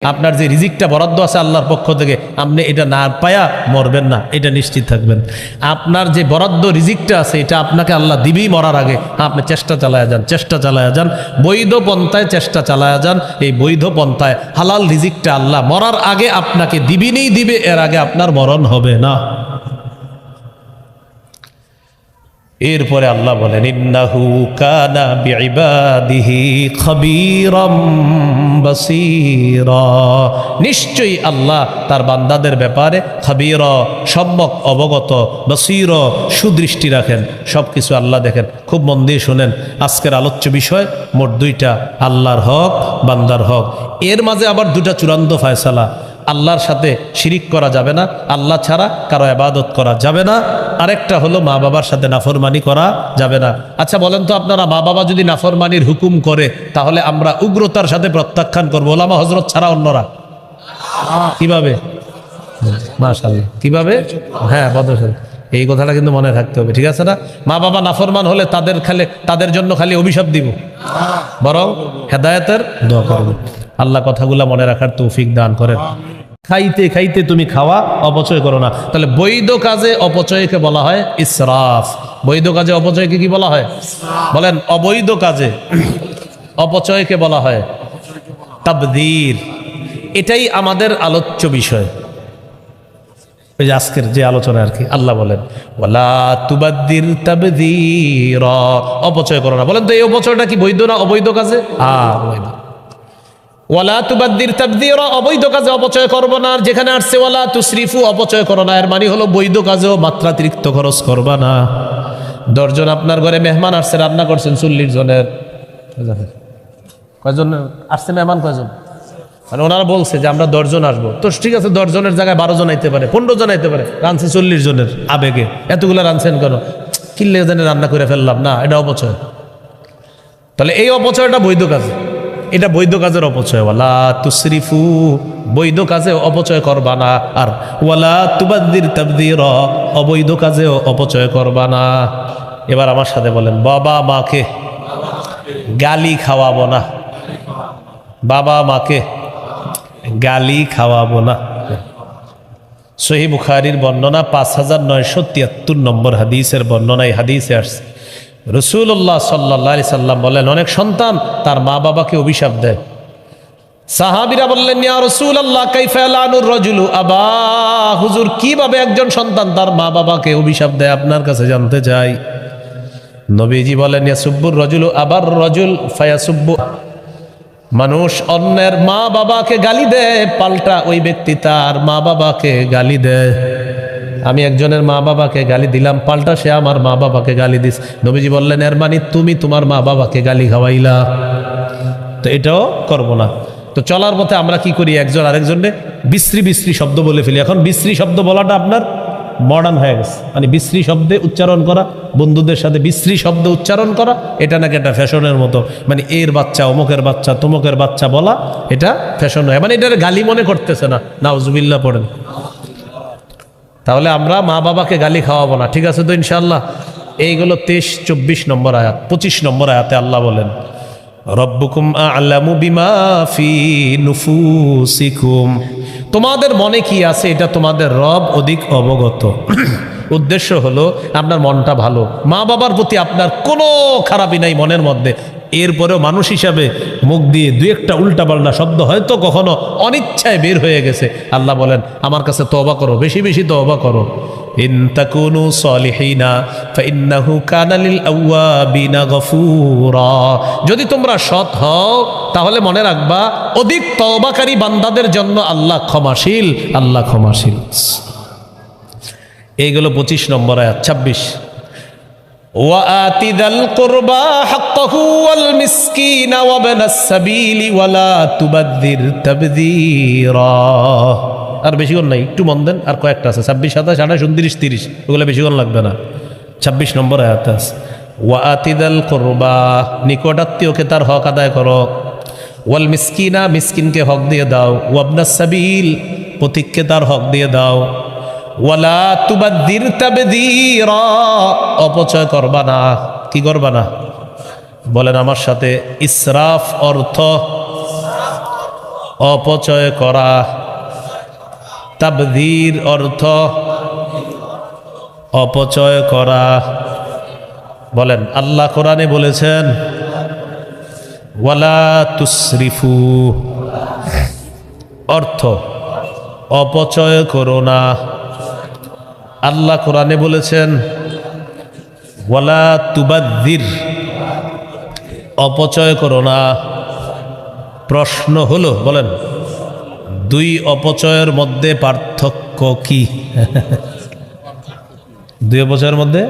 আপনার যে রিজিকটা বরাদ্দ আছে আল্লাহর পক্ষ থেকে, আপনি এটা না পায়া মরবেন না, এটা নিশ্চিত থাকবেন। আপনার যে বরাদ্দ রিজিকটা আছে এটা আপনাকে আল্লাহ দিবেই মরার আগে। আপনি চেষ্টা চালায়া যান, চেষ্টা চালায়া যান, বৈধ পন্থায় চেষ্টা চালায়া যান। এই বৈধ পন্থায় হালাল রিজিকটা আল্লাহ মরার আগে আপনাকে দিবেনই দিবে, এর আগে আপনার মরণ হবে না। এরপরে আল্লাহ বলেন, ইন্নাহু কানা বিইবাদিহি খাবীরাম বাসীরা, নিশ্চয়ই আল্লাহ তার বান্দাদের ব্যাপারে খাবীর, সম্যক অবগত, বাসীর, সুদৃষ্টি রাখেন, সব কিছু আল্লাহ দেখেন। খুব মন দিয়ে শোনেন, আজকের আলোচ্য বিষয় মোট দুইটা, আল্লাহর হক, বান্দার হক। এর মাঝে আবার দুটা চূড়ান্ত ফয়সালা। আল্লাহর সাথে শিরিক করা যাবে না, আল্লাহ ছাড়া কারো ইবাদত করা যাবে না। আরেকটা হলো মা বাবার সাথে নাফরমানি করা যাবে না। আচ্ছা বলেন তো আপনারা, মা বাবা যদি নাফরমানির হুকুম করে তাহলে আমরা উগ্রতার সাথে প্রত্যাখ্যান করবো, ওলামা হযরত ছাড়া অন্যরা? কিভাবে? মাশাআল্লাহ, কিভাবে? হ্যাঁ, বদর। এই কথাটা কিন্তু মনে রাখতে হবে, ঠিক আছে না? মা বাবা নাফরমান হলে তাদের জন্য খালি অভিশাপ দিব, বরং হেদায়েতের দোয়া করব। আল্লাহ কথাগুলা মনে রাখার তৌফিক দান করেন। খাইতে খাইতে তুমি খাওয়া, অপচয় করো না। তাহলে বৈধ কাজে অপচয়কে বলা হয় ইসরাফ। বৈধ কাজে অপচয়কে কি বলা হয়? বলেন। অবৈধ কাজে অপচয়কে বলা হয় তাবদীর। এটাই আমাদের আলোচ্য বিষয়, ওই যে আজকের যে আলোচনা আর কি। আল্লাহ বলেন, ওয়ালা তুবাদ্দির তাবদীরা, অপচয় করো না। বলেন তো এই অপচয়টা কি বৈধ না অবৈধ কাজে? বৈধ। ওয়ালা তুবাদ্দির তাবদীরা, অবৈধ কাজে অপচয় করবো না। আর যেখানে আসছে ওয়ালা তুসরিফু, অপচয় করো না, এর মানে হলো বৈধ কাজেও মাত্রাতিরিক্ত খরচ করবা না। 10 জন আপনার ঘরে মেহমান আসছে, রান্না করছেন 40 জনের। কয়জন আসছে মেহমান? কয়জন? মানে ওনারা বলছে যে আমরা 10 জন আসবো, তো ঠিক আছে, 10 জনের জায়গায় 12 জন আইতে পারে, 15 জন আইতে পারে। রাঁধছে 40 জনের আবেগে, এতগুলো রাঁধছেন কেন? কিল্লে জানে রান্না করে ফেললাম না, এটা অপচয়। তাহলে এই অপচয়টা বৈধ কাজে, এটা বৈধ কাজের অপচয়। ওয়ালা তুসরিফু, বৈধ কাজে অপচয় করবা না। আর ওয়ালা তুবাদ্দির তাবদীরা, অবৈধ কাজেও অপচয় করবা না। এবার আমার সাথে বলেন, বাবা মাকে গালি খাওয়াবো না। বাবা মাকে গালি খাওয়াবো না। সহিহ বুখারীর বর্ণনা 5973 নম্বর হাদিসের বর্ণনায় হাদিসে আসছে, রাসূলুল্লাহ সাল্লাল্লাহু আলাইহি সাল্লাম বলেন, অনেক সন্তান তার মা বাবাকে অভিশাপ দেয়। সাহাবীরা বললেন, ইয়া রাসূলুল্লাহ কাইফা লানুর রাজুলু আবা, হুজুর কিভাবে একজন সন্তান তার মা বাবাকে অভিশাপ দেয়, আপনার কাছে জানতে চাই। নবীজি বলেন, ইয়াসুব্বুর রাজুলু আবার রাজুল ফায়াসুব্বু, মানুষ অন্যের মা বাবাকে গালি দেয়, পাল্টা ওই ব্যক্তি তার মা বাবাকে গালি দেয়। আমি একজনের মা বাবাকে গালি দিলাম, পাল্টা সে আমার মা বাবাকে গালি দিস। নবীজি বললেন, এর মানে তুমি তোমার মা বাবাকে গালি খাওয়াইলা। তো এটাও করবো না। তো চলার পথে আমরা কি করি, একজন আরেকজনে বিশ্রী বিশ্রী শব্দ বলে ফেলি। এখন বিশ্রী শব্দ বলাটা আপনার মডার্ন হয়ে গেছে, মানে বিশ্রী শব্দে উচ্চারণ করা, বন্ধুদের সাথে বিশ্রী শব্দ উচ্চারণ করা, এটা নাকি একটা ফ্যাশনের মতো। মানে এর বাচ্চা, অমুকের বাচ্চা, তমুকের বাচ্চা বলা, এটা ফ্যাশন হয়, মানে এটার গালি মনে করতেছে না। নাউজুবিল্লাহ পড়েন। তাহলে আমরা মা বাবাকে গালি খাওয়াবো না, ঠিক আছে তো ইনশাআল্লাহ? এইগুলো 23-24 নম্বর আয়াত। 25 নম্বর আয়াতে আল্লাহ বলেন, রব্বুকুম আ'লামু বিমা ফি নুফুসিকুম, তোমাদের মনে কি আছে এটা তোমাদের রব অধিক অবগত। উদ্দেশ্য হলো আপনার মনটা ভালো, মা বাবার প্রতি আপনার কোনো খারাপই নাই মনের মধ্যে। এরপরেও মানুষ হিসাবে মুখ দিয়ে দুই একটা উল্টাপাল্টা শব্দ হয়তো কখনো অনিচ্ছায় বের হয়ে গেছে। আল্লাহ বলেন, আমার কাছে তওবা করো, বেশি বেশি তওবা করো। ইন তাকুনু সলিহিনা ফাইন্নাহু কানা লিল আওয়াবিনা গফুরা, যদি তোমরা সৎ হও তাহলে মনে রাখবা অধিক তওবাকারী বান্দাদের জন্য আল্লাহ ক্ষমাশীল, আল্লাহ ক্ষমাশীল। এইগুলো 25 নম্বর আয়াত। 26, ওয়াআতি যাল কুরবা হাক্কাহু ওয়াল মিসকিনা ওয়াবনাস সাবিলি ওয়ালা তুবাদ্দির তাবদীরা। আর বেশিক্ষণ নাই, একটু মন দেন, আর কয়েকটা আছে, 26, 27, 28, 29, 30, ওগুলো বেশিক্ষণ লাগবে না। 26 নম্বর আয়াত আছে, ওয়াআতি যাল কুরবা, নিকটাত্মীয়কে তার হক আদায় করো। ওয়াল মিসকিনা, মিসকিনকে হক দিয়ে দাও। ওয়াবনাস সাবিল, পথিককে তার হক দিয়ে দাও। ওয়ালা তুবাদ্দির তাবদীরা, অপচয় করবা না। কি করবা না? বলেন আমার সাথে, ইসরাফ অর্থ অপচয় করা। তাবযীর অর্থ অপচয় করা। বলেন, আল্লাহ কোরআনে বলেছেন ওয়ালা তুসরিফু, অর্থ অপচয় করো না। আল্লাহ কোরআনে বলেছেন ওয়ালা তুবাদ্দির, অপচয় করো না। প্রশ্ন হলো, বলেন, দুই অপচয়ের মধ্যে পার্থক্য কি? দুই অপচয়ের মধ্যে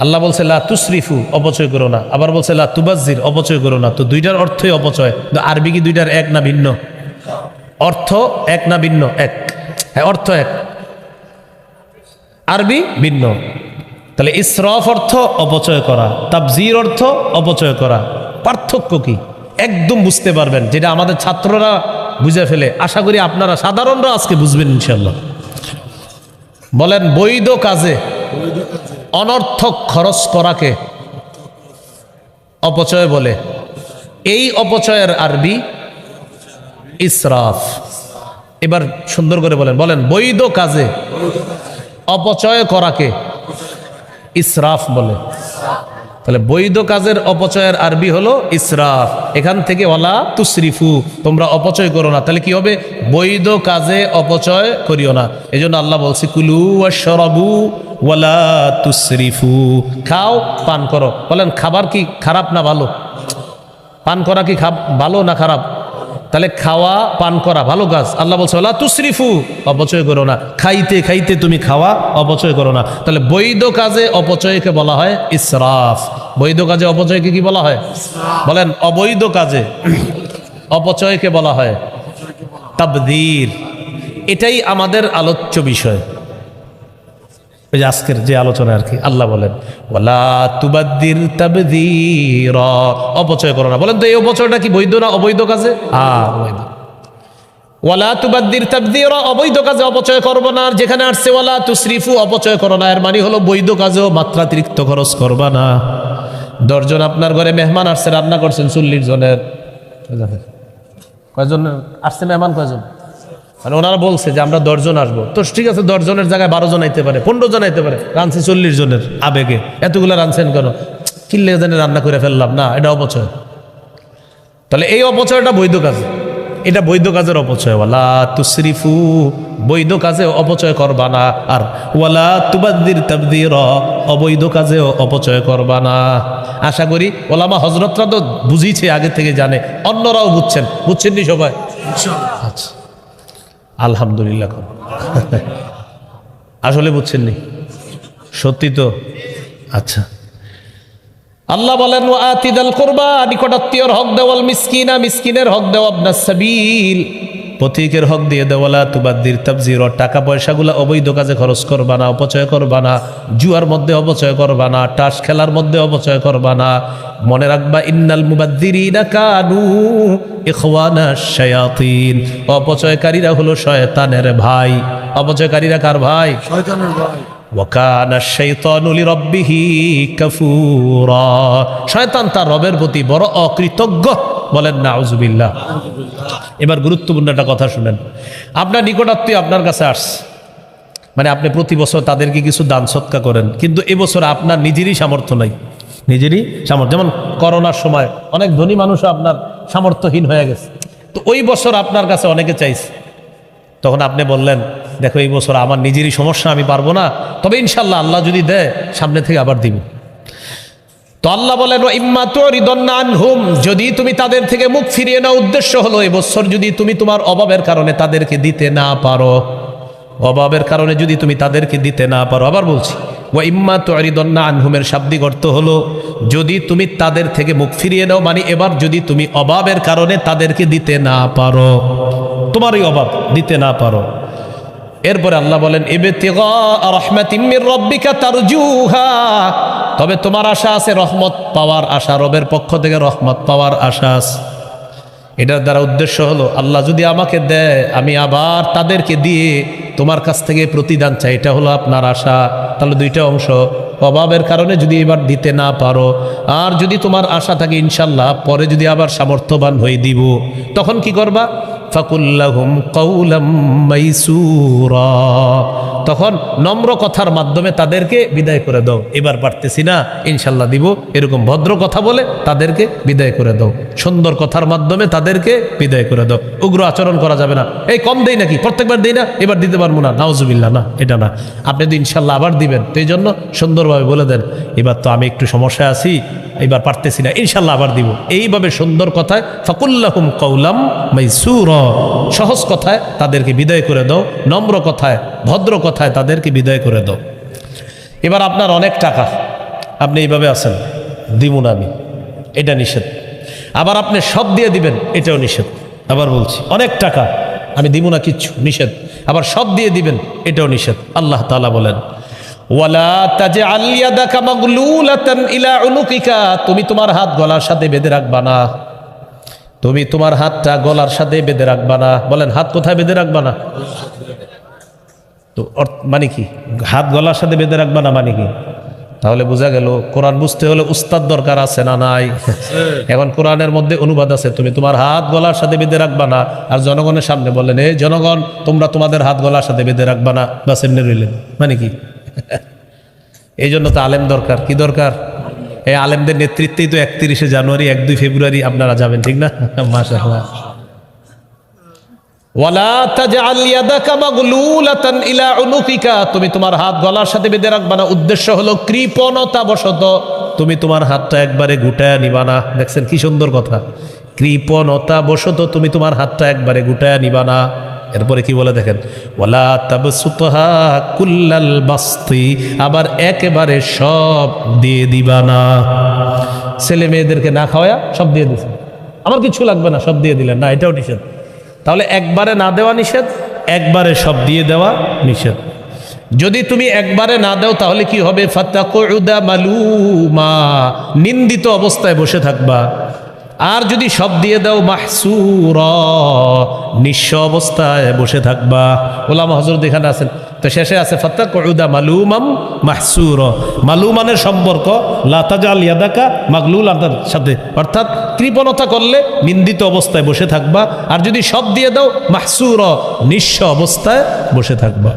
আল্লাহ বলছে লা তুসরিফু, অপচয় করো না, আবার বলছে লা তুবাজ্জির, অপচয় করো না। তো দুইটার অর্থই অপচয়। আরবি কি দুইটার এক না ভিন্ন? অর্থ এক না ভিন্ন? এক। হ্যাঁ, অর্থ এক, আরবি ভিন্ন। তাহলে ইসরাফ অর্থ অপচয় করা, তাবযীর অর্থ অপচয় করা। পার্থক্য কি একদম বুঝতে পারবেন, যেটা আমাদের ছাত্ররা বুঝে ফেলে। আশা করি আপনারা সাধারণরা আজকে বুঝবেন ইনশাল্লাহ। বলেন, বৈধ কাজে অনর্থক খরচ করাকে অপচয় বলে। এই অপচয়ের আরবি ইসরাফ। এবার সুন্দর করে বলেন, বলেন, বৈধ কাজে অপচয় করাকে ইসরাফ বলে। তাহলে বৈধ কাজের অপচয়ের আরবি হলো ইসরাফ। এখান থেকে ওয়ালা তুসরিফু, তোমরা অপচয় করো না। তাহলে কি হবে? বৈধ কাজে অপচয় করিও না। এই জন্য আল্লাহ বলছে কুলু ওয়াশরাবু ওয়ালা তুসরিফু, খাও পান করো। বলেন, খাবার কি খারাপ না ভালো? পান করা কি ভালো না খারাপ? তাহলে খাওয়া পান করা ভালো কাজ। আল্লাহ বলছে ওয়ালা তুসরিফু, অপচয় করো না। খাইতে খাইতে তুমি খাওয়া, অপচয় করো না। তাহলে বৈধ কাজে অপচয়কে বলা হয় ইসরাফ। বৈধ কাজে অপচয়কে কি বলা হয়? বলেন, অবৈধ কাজে অপচয়কে বলা হয় তাবযীর। এটাই আমাদের আলোচ্য বিষয়, ওই যে আজকের যে আলোচনা আর কি। আল্লাহ বলেন ওয়ালা তুবাদ্দির তাবযীরা, অপচয় করো না। বলেন তো এই অপচয়টা কি বৈধ না অবৈধ কাজে? বৈধ। ওয়ালা তুবাদ্দির তাবযীরা, অবৈধ কাজে অপচয় করবো না। আর যেখানে আসছে ওয়ালা তুসরিফু, অপচয় করো না, এর মানে হলো বৈধ কাজেও মাত্রাতিরিক্ত খরচ করবা না। 10 জন আপনার ঘরে মেহমান আসছে, রান্না করছেন 40 জনের। কয়জন আসছে মেহমান? কয়জন? মানে ওনারা বলছে যে আমরা 10 জন আসবো। তো ঠিক আছে, 10 জনের জায়গায় 12 জন আইতে পারে, 15 জন আইতে পারে। রাঁধছে 40 জনের আবেগে। এতগুলো রাঁধছেন কেন? কিল্লে জানে রান্না করে ফেললাম না, এটা অপচয়। তাহলে এই অপচয়টা বৈধ কাজ, এটা বৈধ কাজের অপচয়। ওয়ালা তুসরিফু, বৈধ কাজে অপচয় করবা না। আর ওয়ালা তুবাদ্দির তাবযীরা, অবৈধ কাজেও অপচয় করবা না। আশা করি ওলামা হযরতরা তো বুঝিয়েছে, আগে থেকে জানে, অন্যরাও বুঝছেন। বুঝছেন নি সবাই? আচ্ছা, আলহামদুলিল্লাহ। আসলে বুঝছেন নি? সত্যি তো? আচ্ছা। আল্লাহ বলেন ওয়াতিদাল কুরবা, নিকটাত্মীয়র হক দেওয়াল মিসকিনা, মিসকিনের হক দেওয়া, ইবনাস সাবিল, পথিকের হক দিয়ে দেওয়ালা। তুবাদ্দির তাবযীরা, টাকা পয়সাগুলো অবৈধ কাজে খরচ করবা না, অপচয় করবা না। জুয়ার মধ্যে অপচয় করবা না, টাস খেলার মধ্যে অপচয় করবা না। মনে রাখবা ইন্নাল মুবাদ্দিরিনা কানু ইখওয়ানাশ শায়াতিন, অপচয়কারীরা হলো শয়তানের ভাই। অপচয়কারীরা কার ভাই? শয়তানের ভাই। ওয়াকানা শাইতানু লিরাব্বিহি কাফুরা, শয়তান তার রবের প্রতি বড় অকৃতজ্ঞ। বলেন নাউজুবিল্লাহ। এবার গুরুত্বপূর্ণ একটা কথা শুনেন। আপনার নিকটাত্মীয় আপনার কাছে আসছে, মানে আপনি প্রতি বছর তাদেরকে কিছু দান সৎকা করেন, কিন্তু এবছর আপনার নিজেরই সামর্থ্য নাই। নিজেরই সামর্থ্য, যেমন করোনার সময় অনেক ধনী মানুষও আপনার সামর্থ্যহীন হয়ে গেছে। তো ওই বছর আপনার কাছে অনেকে চাইছে, তখন আপনি বললেন দেখো এই বছর আমার নিজেরই সমস্যা, আমি পারবো না, তবে ইনশাল্লাহ আল্লাহ যদি দেয় সামনে থেকে আবার দিব। তো আল্লাহ বলেন ইম্মা তুরিদান্না আনহুম, যদি তুমি তাদের থেকে মুখ ফিরিয়ে নাও, উদ্দেশ্য হলো এবছর যদি তুমি তোমার অভাবের কারণে তাদেরকে দিতে না পারো, অভাবের কারণে যদি তুমি তাদেরকে দিতে না পারো। আবার বলছি ওয়া ইম্মা তুরিদান্না আনহুমের শাব্দিক অর্থ হলো যদি তুমি তাদের থেকে মুখ ফিরিয়ে নাও, মানে এবার যদি তুমি অভাবের কারণে তাদেরকে দিতে না পারো, তোমারই অভাব, দিতে না পারো। এরপরে আল্লাহ বলেন ইবতিগা রাহমাতিম মির রাব্বিকা তারজুহা, তবে তোমার আশা আছে রহমত পাওয়ার আশা, রবের পক্ষ থেকে রহমত পাওয়ার আশা আছে। এটার দ্বারা উদ্দেশ্য হলো আল্লাহ যদি আমাকে দেয়, আমি আবার তাদেরকে দিয়ে তোমার কাছ থেকে প্রতিদান চাই, এটা হলো আপনার আশা। তাহলে দুইটা অংশ, অভাবের কারণে যদি এবার দিতে না পারো, আর যদি তোমার আশা থাকে ইনশাল্লাহ পরে যদি আবার সামর্থ্যবান হয়ে দিব, তখন কি করবা? ফাকুল্লাহুম কাউলাম মাইসুরা, তখন নম্র কথার মাধ্যমে তাদেরকে বিদায় করে দাও। এবার পারতেছি না, ইনশাল্লাহ দিব, এরকম ভদ্র কথা বলে তাদেরকে বিদায় করে দাও। সুন্দর কথার মাধ্যমে তাদেরকে বিদায় করে দাও। উগ্র আচরণ করা যাবে না, এই কম দেই নাকি, প্রত্যেকবার দেই না, এবার দিতে পারবো না, নাউজুবিল্লাহ, না, এটা না। আপনি তো ইনশাল্লাহ আবার দিবেন, তো এই জন্য সুন্দরভাবে বলে দেন, এবার তো আমি একটু সমস্যায় আছি, এবার পারতেছি না, ইনশাল্লাহ আবার দিব। এইভাবে সুন্দর কথায় ফাকুল্লাহুম কাউলাম মাইসুরা, সহজ কথায় তাদেরকে বিদায় করে দাও, নম্র কথায় ভদ্র কথায় তাদেরকে বিদায় করে দাও। এবার আপনার অনেক টাকা, আপনি এইভাবে আছেন, দিব না আমি, এটা নিষেধ। আবার আপনি সব দিয়ে দিবেন, এটাও নিষেধ। আবার বলছি, অনেক টাকা, আমি দিব না কিচ্ছু, নিষেধ। আবার সব দিয়ে দিবেন, এটাও নিষেধ। আল্লাহ তাআলা বলেন, ওয়ালা তাজআল ইয়াদাকা মাগলুলাতান ইলা উনুকিকা, তুমি তোমার হাত গলার সাথে বেঁধে রাখবা না, তুমি তোমার হাতটা গলার সাথে বেঁধে রাখবা না। বলেন, হাত কোথায় বেঁধে রাখবা না? তো মানে কি, হাত গলার সাথে বেঁধে রাখবা না মানে কি? তাহলে বোঝা গেল কোরআন বুঝতে হলে উস্তাদ দরকার আছে না নাই? এখন কোরআনের মধ্যে অনুবাদ আছে, তুমি তোমার হাত গলার সাথে বেঁধে রাখবা না, আর জনগণের সামনে বললেন, এই জনগণ তোমরা তোমাদের হাত গলার সাথে বেঁধে রাখবা না, বাস এমনি রইলেন, মানে কি? এই জন্য তো আলেম দরকার। কি দরকার? এই আলেমদের নেতৃত্বেই তো 31শে জানুয়ারি 1-2 ফেব্রুয়ারি আপনারা যাবেন, ঠিক না? মাশাআল্লাহ। ওয়ালা তাজআল ইয়াদাকা মাগলুলাতান ইলা উনুকিকা, তুমি তোমার হাত গলার সাথে বেঁধে রাখবা না। উদ্দেশ্য হলো কৃপণতা বশত তুমি তোমার হাতটা একবারে গুটায়া নিবা না। দেখছেন কি সুন্দর কথা, কৃপণতা বশত তুমি তোমার হাতটা একবারে গুটায়া নিবা না। এরপরে কি বলে দেখেন, ওয়ালা তাবসুতহা কুল্লাল বাসতি, আবার একেবারে সব দিয়ে দিবা না। ছেলে মেয়েদেরকে না খাওয়া সব দিয়ে দিছে, আমার কিছু লাগবে না, সব দিয়ে দিলেন না, এটাও নিষেধ। তাহলে একবারে না দেওয়া নিষেধ, একবারে সব দিয়ে দেওয়া নিষেধ। যদি তুমি একবারে না দাও তাহলে কি হবে? ফাতাকুদা মালুমা, নিন্দিত অবস্থায় বসে থাকবা। আর যদি সব দিয়ে দাও মাহসুরা, নিঃস্ব অবস্থায় বসে থাকবা। ওলামা হযরত এখানে আছেন, তো শেষে আছে ফাতাকুদা মালুমাম মাহসুরা। মালুমানের সম্পর্ক লা তাজআল ইয়াদাকা মাগলুলাতার সাথে, অর্থাৎ কৃপণতা করলে নিন্দিত অবস্থায় বসে থাকবা। আর যদি সব দিয়ে দাও মাহসুরা, নিঃস্ব অবস্থায় বসে থাকবা।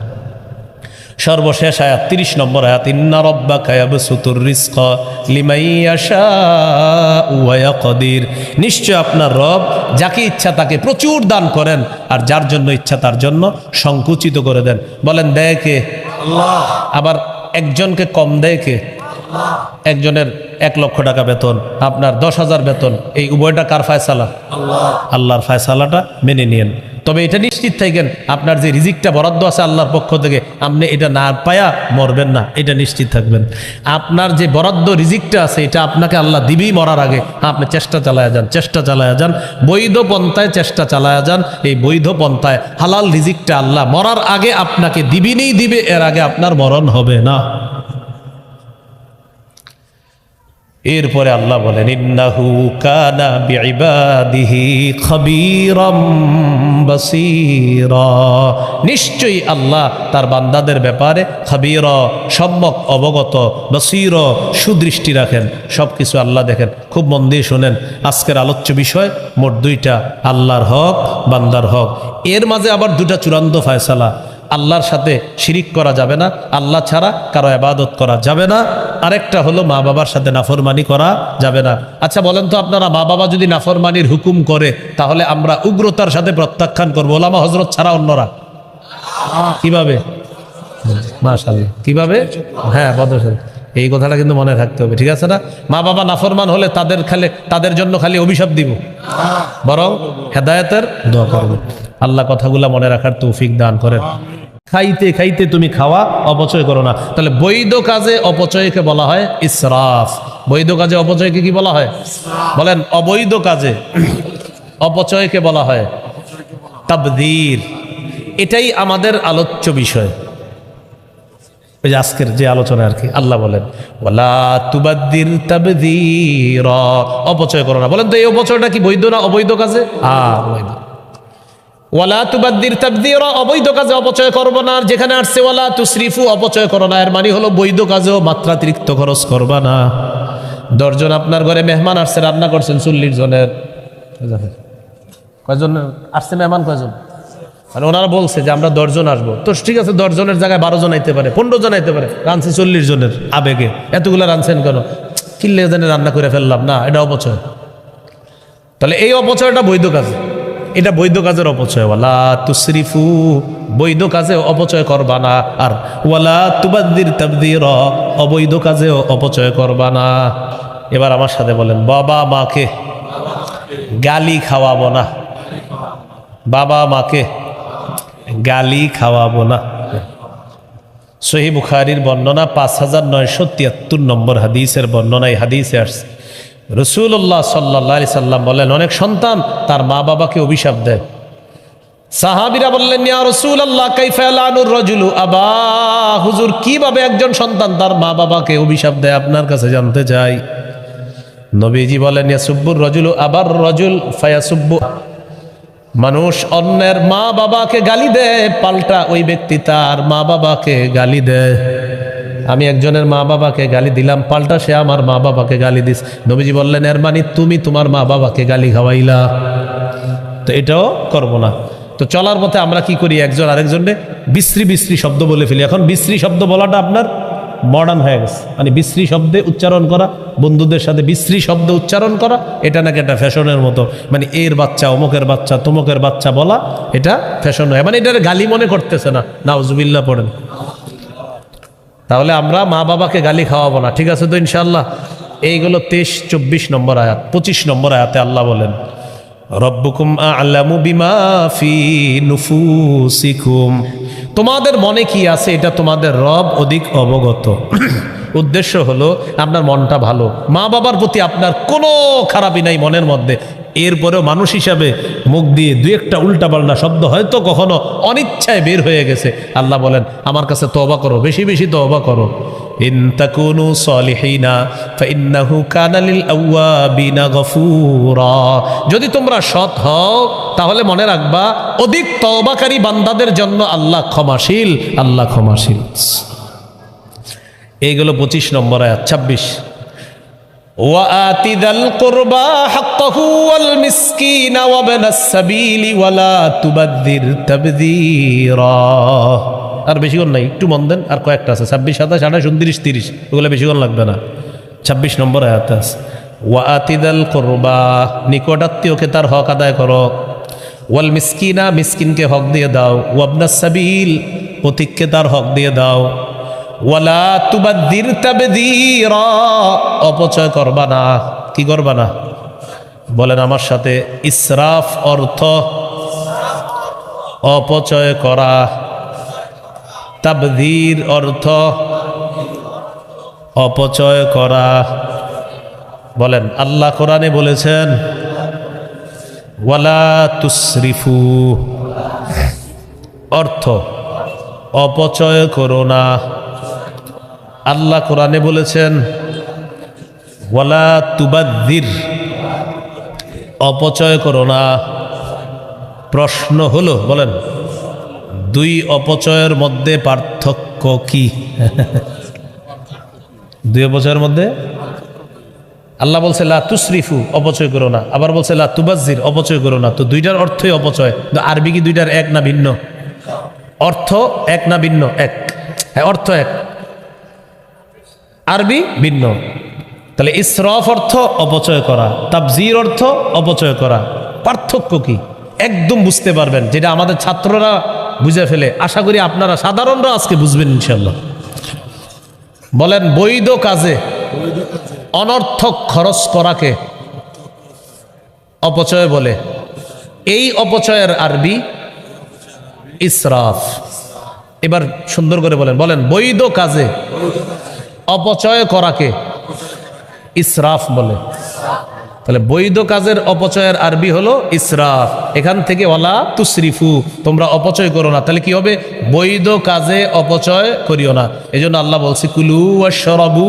সর্বশেষ আয়াত 30 নম্বর আয়াত, ইন্না রাব্বাকা ইয়াবসুতুর রিজকা লিমান ইয়াশাউ ওয়া ইয়াকদির, নিশ্চয় আপনার রব যাকে ইচ্ছা তাকে প্রচুর দান করেন, আর যার জন্য ইচ্ছা তার জন্য সংকুচিত করে দেন। বলেন, দেয় কে? আল্লাহ। আবার একজনকে কম দেয় কে? আল্লাহ। একজনের 1 লক্ষ টাকা বেতন, আপনার 10,000 বেতন, এই উভয়টা কার ফায়সালা? আল্লাহ। আল্লাহর ফায়সালাটা মেনে নিয়েন। তবে এটা নিশ্চিত থাকেন, আপনার যে রিজিকটা বরাদ্দ আছে আল্লাহর পক্ষ থেকে, আপনি এটা না পায়া মরবেন না, এটা নিশ্চিত থাকবেন। আপনার যে বরাদ্দ রিজিকটা আছে এটা আপনাকে আল্লাহ দিবেই মরার আগে। আপনি চেষ্টা চালায়া যান, চেষ্টা চালায়া যান, বৈধ পন্থায় চেষ্টা চালায়া যান। এই বৈধ পন্থায় হালাল রিজিকটা আল্লাহ মরার আগে আপনাকে দিবিনই দিবে, এর আগে আপনার মরণ হবে না। এরপরে আল্লাহ বলেন, ইন্নাহু কানা বিইবাদিহি খাবীরাম বাসীরা, নিশ্চয়ই আল্লাহ তার বান্দাদের ব্যাপারে খাবীরা, সম্যক অবগত, বাসীরা, সুদৃষ্টি রাখেন, সব কিছু আল্লাহ দেখেন। খুব মন দিয়ে শোনেন, আজকের আলোচ্য বিষয় মোট 2টা, আল্লাহর হক, বান্দার হক। এর মাঝে আবার 2টা চূড়ান্ত ফয়সালা। আল্লাহর সাথে শিরিক করা যাবে না, আল্লাহ ছাড়া কারো ইবাদত করা যাবে না। আরেকটা হলো মা বাবার সাথে নাফরমানি করা যাবে না। আচ্ছা বলেন তো, আপনারা মা বাবা যদি নাফরমানির হুকুম করে তাহলে আমরা উগ্রতার সাথে প্রত্যাখ্যান করবো, ওলামা হযরত ছাড়া অন্যরা? কিভাবে? মাশাআল্লাহ, কিভাবে? হ্যাঁ, বদর, এই কথাটা কিন্তু মনে রাখতে হবে, ঠিক আছে না? মা বাবা নাফরমান হলে তাদের জন্য খালি অভিশাপ দিব, বরং হেদায়েতের দোয়া করব। আল্লাহ কথাগুলা মনে রাখার তৌফিক দান করেন। খাইতে খাইতে তুমি খাওয়া অপচয় করো না। তাহলে বৈধ কাজে অপচয়কে বলা হয় ইসরাফ। বৈধ কাজে অপচয়কে কি বলা হয়? বলেন, অবৈধ কাজে অপচয়কে বলা হয় তাবদীর। এটাই আমাদের আলোচ্য বিষয়, ওই যে আজকের যে আলোচনা আর কি। আল্লাহ বলেন, ওয়ালা তুবাদ্দির তাবদীরা, অপচয় করো না। বলেন তো, এই অপচয়টা কি বৈধ না অবৈধ কাজে? বৈধ। ওয়ালা তুবাদ্দির তাবদীরা, অবৈধ কাজে অপচয় করবে না। আর যেখানে আসছে ওয়ালা তুসরিফু, অপচয় করো না, এর মানে হলো বৈধ কাজেও মাত্রাতিরিক্ত খরচ করবা না। 10 জন আপনার ঘরে মেহমান আসছে, রান্না করছেন 40 জনের, কয়জন আসছে মেহমান? কয়জন? মানে ওনারা বলছে যে আমরা 10 জন আসবো, তো ঠিক আছে 10 জনের জায়গায় 12 জন আইতে পারে, 15 জন আইতে পারে, রাঁধছে 40 জনের আবেগে, এতগুলো রাঁধছেন কেন? কিল্লে জানে রান্না করে ফেললাম না, এটা অপচয়। তাহলে এই অপচয়টা বৈধ কাজ, এটা বৈধ কাজের অপচয়। ওয়ালা তুসরিফু, বৈধ কাজে অপচয় করবা না। আর ওয়ালা তুবাদ্দির তাবদীরা, অবৈধ কাজেও অপচয় করবা না। এবার আমার সাথে বলেন, বাবা মাকে গালি খাওয়াবো না, বাবা মাকে গালি খাওয়াবো না। সহিহ বুখারীর বর্ণনা 5973 নম্বর হাদিসের বর্ণনা। এই হাদিসে আসছে রাসূলুল্লাহ সাল্লাল্লাহু আলাইহি সাল্লাম বলেন, অনেক সন্তান তার মা বাবাকে অভিশাপ দেয়। সাহাবীরা বললেন, ইয়া রাসূলুল্লাহ কাইফা ইয়ালানুর রাজুলু আবা, হুজুর কিভাবে একজন সন্তান তার মা বাবাকে অভিশাপ দেয়, আপনার কাছে জানতে চাই। নবীজি বলেন, ইয়াসুব্বুর রাজুলু আবার রাজুল ফায়াসুব্বু, মানুষ অন্যের মা বাবাকে গালি দেয়, পাল্টা ওই ব্যক্তি তার মা বাবাকে গালি দেয়। আমি একজনের মা বাবাকে গালি দিলাম, পাল্টা সে আমার মা বাবাকে গালি দিস। নবীজি বললেন, এর মানে তুমি তোমার মা বাবাকে গালি খাওয়াইলা। তো এটাও করব না। তো চলার পথে আমরা কি করি, একজন আরেকজনকে বিশ্রী বিশ্রী শব্দ বলে ফেলি। এখন বিশ্রী শব্দ বলাটা আপনার মডার্ন হয়ে গেছে, মানে বিশ্রী শব্দে উচ্চারণ করা, বন্ধুদের সাথে বিশ্রী শব্দ উচ্চারণ করা, এটা নাকি একটা ফ্যাশনের মতো, মানে এর বাচ্চা, অমুকের বাচ্চা, তমুকের বাচ্চা বলা, এটা ফ্যাশন হয়, মানে এটার গালি মনে করতেছে না। নাউজুবিল্লাহ পড়েন। তাহলে আমরা মা বাবাকে গালি খাওয়াবো না, ঠিক আছে তো ইনশাআল্লাহ। এইগুলো 23-24 নম্বর আয়াত। 25 নম্বর আয়াতে আল্লাহ বলেন, রব্বুকুম আ'লামু বিমা ফি নুফুসিকুম, তোমাদের মনে কি আছে এটা তোমাদের রব অধিক অবগত। উদ্দেশ্য হলো আপনার মনটা ভালো, মা বাবার প্রতি আপনার কোনো খারাপই নাই মনের মধ্যে, এরপরেও মানুষ হিসাবে মুখ দিয়ে দুই একটা উল্টাপাল্টা শব্দ হয়তো কখনো অনিচ্ছায় বের হয়ে গেছে। আল্লাহ বলেন, আমার কাছে তওবা করো, বেশি বেশি তওবা করো। ইন তাকুনু সলিহিনা ফাইন্নাহু কানা লিল আওয়াবিনা গফুরা, যদি তোমরা সৎ হও তাহলে মনে রাখবা অধিক তওবাকারী বান্দাদের জন্য আল্লাহ ক্ষমাশীল, আল্লাহ ক্ষমাশীল। এইগুলো 25 নম্বর আয়াত। 26, ওয়াআতি যাল কুরবা হাক্কাহু ওয়াল মিসকিনা ওয়া ইবনাস সাবিলি ওয়ালা তুবাদ্দির তাবদীরা। আর বেশিক্ষণ নাই, একটু মন দেন, আর কয়েকটা আছে, 26, 27, 28, 29, 30, ওগুলো বেশিক্ষণ লাগবে না। 26 নম্বর আয়াত আছে, ওয়াআতি যাল কুরবা, নিকটাত্মীয়কে তার হক আদায় করো, ওয়াল মিসকিনা, মিসকিনকে হক দিয়ে দাও, ওয়া ইবনাস সাবিল, পথিককে তার হক দিয়ে দাও, ওয়ালা তুবাদ্দির তাবদীরা, অপচয় করবা না। কি করবা না বলেন আমার সাথে? ইসরাফ অর্থ অপচয় করা, তাবদীর অর্থ অপচয় করা। বলেন, আল্লাহ কোরআনে বলেছেন ওয়ালা তুসরিফু, অর্থ অপচয় করো না। আল্লাহ কোরআনে বলেছেন ওয়ালা তুবাদ্দির, অপচয় করো না। প্রশ্ন হলো, বলেন দুই অপচয়ের মধ্যে পার্থক্য কি? দুই অপচয়ের মধ্যে আল্লাহ বলছে লা তুসরিফু, অপচয় করো না, আবার বলছে লা তুবাজ্জির, অপচয় করো না। তো দুইটার অর্থই অপচয়। আরবি কি দুইটার এক না ভিন্ন? অর্থ এক না ভিন্ন? এক। হ্যাঁ, অর্থ এক, আরবি ভিন্ন। তাহলে ইসরাফ অর্থ অপচয় করা, তাবযির অর্থ অপচয় করা। পার্থক্য কি একদম বুঝতে পারবেন, যেটা আমাদের ছাত্ররা বুঝে ফেলে, আশা করি আপনারা সাধারণরা আজকে বুঝবেন ইনশাল্লাহ। বলেন, বৈধ কাজে অনর্থক খরচ করাকে অপচয় বলে। এই অপচয়ের আরবি ইসরাফ। এবার সুন্দর করে বলেন, বলেন বৈধ কাজে অপচয় করাকে ইসরাফ বলে। তাহলে বৈধ কাজের অপচয়ের আরবি হলো ইসরাফ। এখান থেকে ওয়ালা তুসরিফু, তোমরা অপচয় করো না। তাহলে কি হবে? বৈধ কাজে অপচয় করিও না। এজন্য আল্লাহ বলছে কুলু ওয়াশরাবু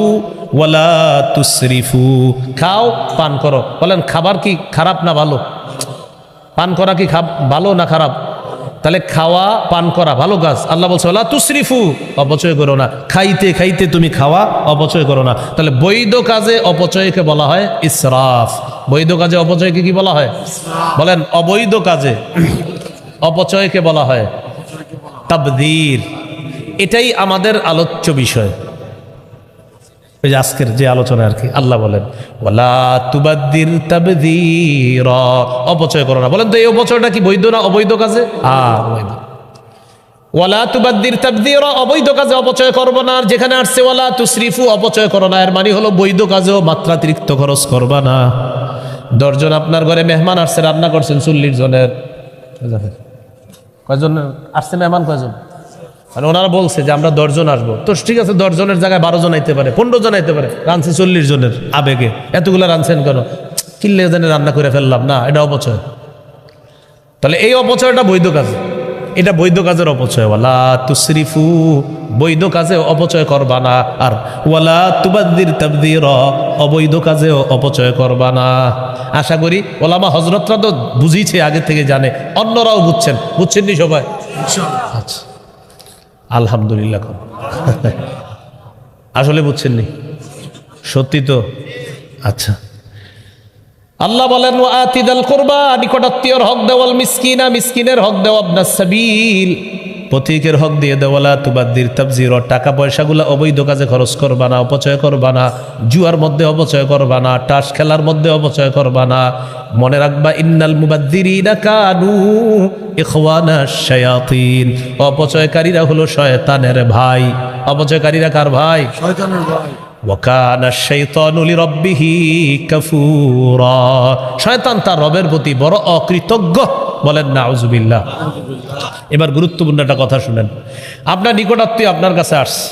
ওয়ালা তুসরিফু, খাও পান করো। বলেন খাবার কি খারাপ না ভালো? পান করা কি ভালো না খারাপ? তাহলে খাওয়া পান করা ভালো কাজ, আল্লাহ বলছে ওয়ালা তুসরিফু, অপচয় করো না। খাইতে খাইতে তুমি খাওয়া, অপচয় করো না। তাহলে বৈধ কাজে অপচয়কে বলা হয় ইসরাফ। বৈধ কাজে অপচয়কে কি বলা হয়? বলেন। অবৈধ কাজে অপচয়কে বলা হয় তাবদীর। এটাই আমাদের আলোচ্য বিষয়, ওই যে আজকের যে আলোচনা আর কি। আল্লাহ বলেন ওয়ালা তুবাদ্দির তাবদীরা, অপচয় করো না। বলেন তো এই অপচয়টা কি বৈধ না অবৈধ কাজে? বৈধ। ওয়ালা তুবাদ্দির তাবদীরা, অবৈধ কাজে অপচয় করবো না। আর যেখানে আসছে ওয়ালা তুসরিফু, অপচয় করো না, এর মানে হলো বৈধ কাজেও মাত্রাতিরিক্ত খরচ করবা না। 10 জন আপনার ঘরে মেহমান আসছে, রান্না করছেন 40 জনের, কয়জন আসছে মেহমান? কয়জন? মানে ওনারা বলছে যে আমরা 10 জন আসবো, তো ঠিক আছে 10 জনের জায়গায় 12 জন আইতে পারে, 15 জন আইতে পারে, রাঁধছে 40 জনের আবেগে। এতগুলো রাঁধছেন কেন? কিল্লে জানে রান্না করে ফেললাম না, এটা অপচয়। তাহলে এই অপচয়টা বৈধ কাজ, এটা বৈধ কাজের অপচয়। ওয়ালা তুসরিফু, বৈধ কাজে অপচয় করবা না। আর ওয়ালা তুবাদ্দির তাবদীরা, অবৈধ কাজেও অপচয় করবা না। আশা করি ওলামা হযরতরা তো বুঝিয়েছে, আগে থেকে জানে, অন্যরাও বুঝছেন নি সবাই? আচ্ছা, আলহামদুলিল্লাহ। আসলে বুঝছেননি? সত্যি তো? আচ্ছা। আল্লাহ বলেন ওয়াতিদাল কুরবা, নিকটাত্মীয়র হক দেওয়াল মিসকিনা, মিসকিনের হক দেওয়া, ইবনাস সাবিল, পথিকের হক দিয়ে দেওয়ালা, তুবাদ্দির তাবযীরা, টাকা পয়সাগুলো অবৈধ কাজে খরচ করবা না, অপচয় করবা না। জুয়ার মধ্যে অপচয় করবা না, টাস খেলার মধ্যে অপচয় করবা না। মনে রাখবা ইন্নাল মুবাদ্দিরিনা কানু ইখওয়ানাশ শায়াতিন, অপচয়কারীরা হলো শয়তানের ভাই। অপচয়কারীরা কার ভাই? শয়তানের ভাই। ওয়াকানা শাইতানু লিরাব্বিহি কাফুরা, শয়তান তার রবের প্রতি বড় অকৃতজ্ঞ। বলেন নাউজুবিল্লাহ। এবার গুরুত্বপূর্ণ একটা কথা শুনেন। আপনার নিকটাত্মীয় আপনার কাছে আসছে,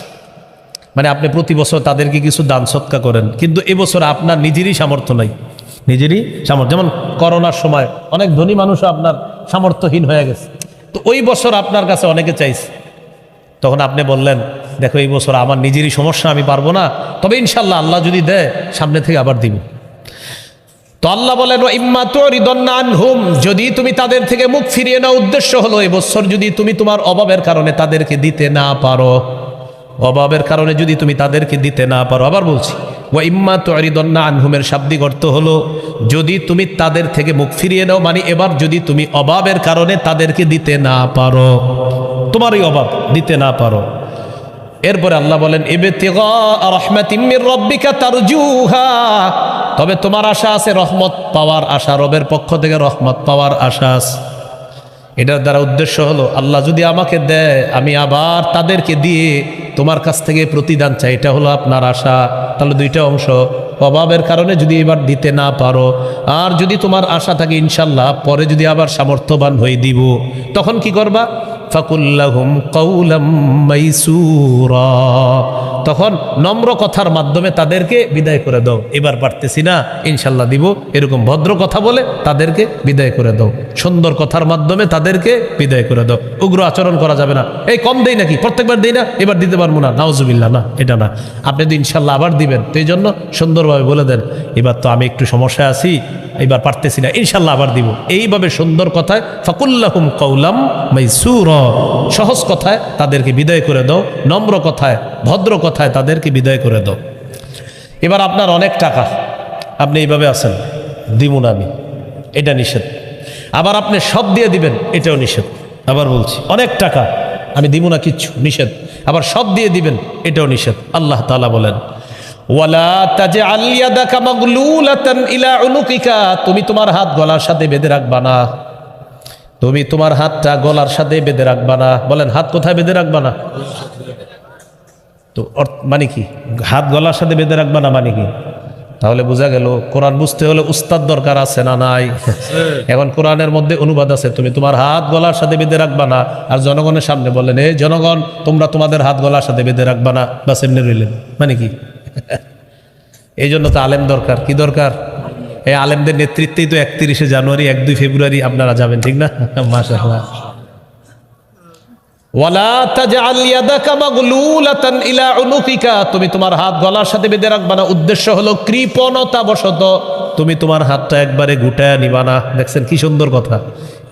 মানে আপনি প্রতি বছর তাদেরকে কিছু দান সৎকা করেন, কিন্তু এবছর আপনার নিজেরই সামর্থ্য নাই, নিজেরই সামর্থ্য। যেমন করোনার সময় অনেক ধনী মানুষও আপনার সামর্থ্যহীন হয়ে গেছে, তো ওই বছর আপনার কাছে অনেকে চাইছে, তখন আপনি বললেন দেখো এই বছর আমার নিজেরই সমস্যা, আমি পারবো না, তবে ইনশাল্লাহ আল্লাহ যদি দেয় সামনে থেকে আবার দিব। তো আল্লাহ বলেন ইম্মা তুরিদান্না আনহুম, যদি তুমি তাদের থেকে মুখ ফিরিয়ে নাও, উদ্দেশ্য হলো এবছর যদি তুমি তোমার অভাবের কারণে তাদেরকে দিতে না পারো, অভাবের কারণে যদি তুমি তাদেরকে দিতে না পারো। আবার বলছি ওয়া ইম্মা তুরিদান্না আনহুমের শাব্দিক অর্থ হলো যদি তুমি তাদের থেকে মুখ ফিরিয়ে নাও, মানে এবার যদি তুমি অভাবের কারণে তাদেরকে দিতে না পারো, তোমারই অভাব, দিতে না পারো। এরপরে আল্লাহ বলেন ইবতিগা রাহমাতিম মির রাব্বিকা তারজুহা, তবে তোমার আশা আছে রহমত পাওয়ার আশা, রবের পক্ষ থেকে রহমত পাওয়ার আশা আছে। এটার দ্বারা উদ্দেশ্য হলো আল্লাহ যদি আমাকে দেয় আমি আবার তাদেরকে দিয়ে তোমার কাছ থেকে প্রতিদান চাই, এটা হলো আপনার আশা। তাহলে দুইটা অংশ, অভাবের কারণে যদি এবার দিতে না পারো, আর যদি তোমার আশা থাকে ইনশাল্লাহ পরে যদি আবার সামর্থ্যবান হয়ে দিব, তখন কি করবা? ফাকুল্লাহুম কাউলাম মাইসুরা, তখন নম্র কথার মাধ্যমে তাদেরকে বিদায় করে দাও। এবার পারতেছি না, ইনশাল্লাহ দিব, এরকম ভদ্র কথা বলে তাদেরকে বিদায় করে দাও। সুন্দর কথার মাধ্যমে তাদেরকে বিদায় করে দাও। উগ্র আচরণ করা যাবে না, এই কম দেই নাকি, প্রত্যেকবার দেই না, এবার দিতে পারবো না, নাউজুবিল্লাহ, না, এটা না। আপনি তো ইনশাল্লাহ আবার দিবেন, তো এই জন্য সুন্দরভাবে বলে দেন এবার তো আমি একটু সমস্যায় আছি, এবার পারতেছি না, ইনশাল্লাহ আবার দিব। এইভাবে সুন্দর কথায় ফাকুল্লাহুম কাউলাম মাইসুরা, সহজ কথায় তাদেরকে বিদায় করে দাও, নম্র কথায় ভদ্র কথায় তাদেরকে বিদায় করে দাও। এবার আপনার অনেক টাকা, আপনি এইভাবে আছেন, দিব না আমি, এটা নিষেধ। আবার আপনি সব দিয়ে দিবেন, এটাও নিষেধ। আবার বলছি অনেক টাকা আমি দিব না, কিচ্ছু, নিষেধ। আবার সব দিয়ে দিবেন, এটাও নিষেধ। আল্লাহ তাআলা বলেন ওয়ালা তাজআল ইয়াদাকা মাগলুলাতান ইলা উনুকিকা, তুমি তোমার হাত গলার সাথে বেঁধে রাখবা না, তুমি তোমার হাতটা গলার সাথে বেঁধে রাখবা না। বলেন হাত কোথায় বেঁধে রাখবা না? তো মানে কি হাত গলার সাথে বেঁধে রাখবা না মানে কি? তাহলে বোঝা গেল কোরআন বুঝতে হলে উস্তাদ দরকার আছে না নাই? এখন কোরআনের মধ্যে অনুবাদ আছে, তুমি তোমার হাত গলার সাথে বেঁধে রাখবা না, আর জনগণের সামনে বললেন এই জনগণ তোমরা তোমাদের হাত গলার সাথে বেঁধে রাখবা না, বাস এমনি রইলেন, মানে কি? এই জন্য তো আলেম দরকার। কি দরকার? এই আলেমদের নেতৃত্বেই তো 31শে জানুয়ারি 1-2 ফেব্রুয়ারি আপনারা যাবেন, ঠিক না? মাশাআল্লাহ। ওয়ালা তাজআল ইয়াদাকা মাগলুলাতান ইলা উনুকিকা, তুমি তোমার হাত গলার সাথে বেঁধে রাখবা না। উদ্দেশ্য হলো কৃপণতা বশত তুমি তোমার হাতটা একবারে গুটায় নিবা না। দেখছেন কি সুন্দর কথা,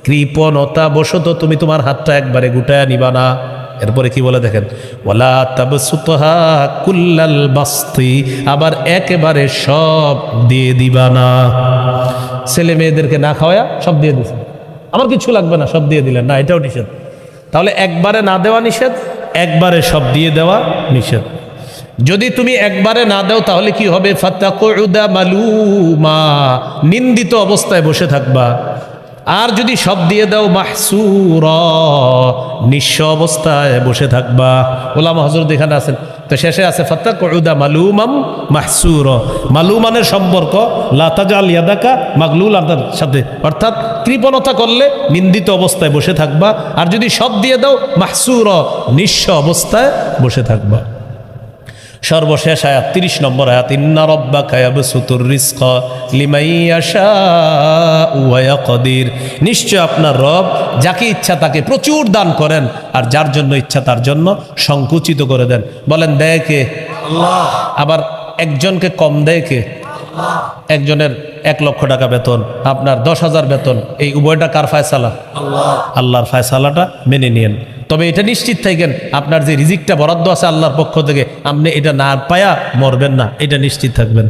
কৃপণতা বশত তুমি তোমার হাতটা একবারে গুটায়া নিবা না। এরপরে কি বলে দেখেন, ওয়ালা তাবসুতহা কুল্লাল বাসতি, আবার একেবারে সব দিয়ে দিবা না। ছেলে মেয়েদেরকে না খাওয়া সব দিয়ে দিছেন, আমার কিছু লাগবে না, সব দিয়ে দিলেন না, এটাও নিষেধ। তাহলে একবারে না দেওয়া নিষেধ, একবারে সব দিয়ে দেওয়া নিষেধ। যদি তুমি একবারে না দাও তাহলে কি হবে, ফাতাকুদা মালুমা, নিন্দিত অবস্থায় বসে থাকবা। আর যদি সব দিয়ে দাও মাহসুরা, নিঃস্ব অবস্থায় বসে থাকবা। ওলামা হযরত এখানে আছেন, তো শেষে আছে ফাতাকুদা মালুমাম মাহসুরা। মালুমানের সম্পর্ক লা তাজাল ইয়াদাকা মাগলুলাতার সাথে, অর্থাৎ কৃপণতা করলে নিন্দিত অবস্থায় বসে থাকবা। আর যদি সব দিয়ে দাও মাহসুরা, নিঃস্ব অবস্থায় বসে থাকবা। সর্বশেষ আয়াত 30 নম্বর আয়াত, ইন্না রাব্বাকা ইয়াবসুতুর রিজকা লিমান ইয়াশাউ ওয়া ইয়াকদির, নিশ্চয় আপনার রব যাকে ইচ্ছা তাকে প্রচুর দান করেন, আর যার জন্য ইচ্ছা তার জন্য সংকুচিত করে দেন। বলেন দেয় কে? আল্লাহ। আবার একজনকে কম দেয় কে? আল্লাহ। একজনের 1 লক্ষ টাকা বেতন, আপনার 10,000 বেতন, এই উভয়টা কার ফায়সালা? আল্লাহ। আল্লাহর ফায়সালাটা মেনে নিয়েন। তবে এটা নিশ্চিত থাকেন, আপনার যে রিজিকটা বরাদ্দ আছে আল্লাহর পক্ষ থেকে, আপনি এটা না পায়া মরবেন না, এটা নিশ্চিত থাকবেন।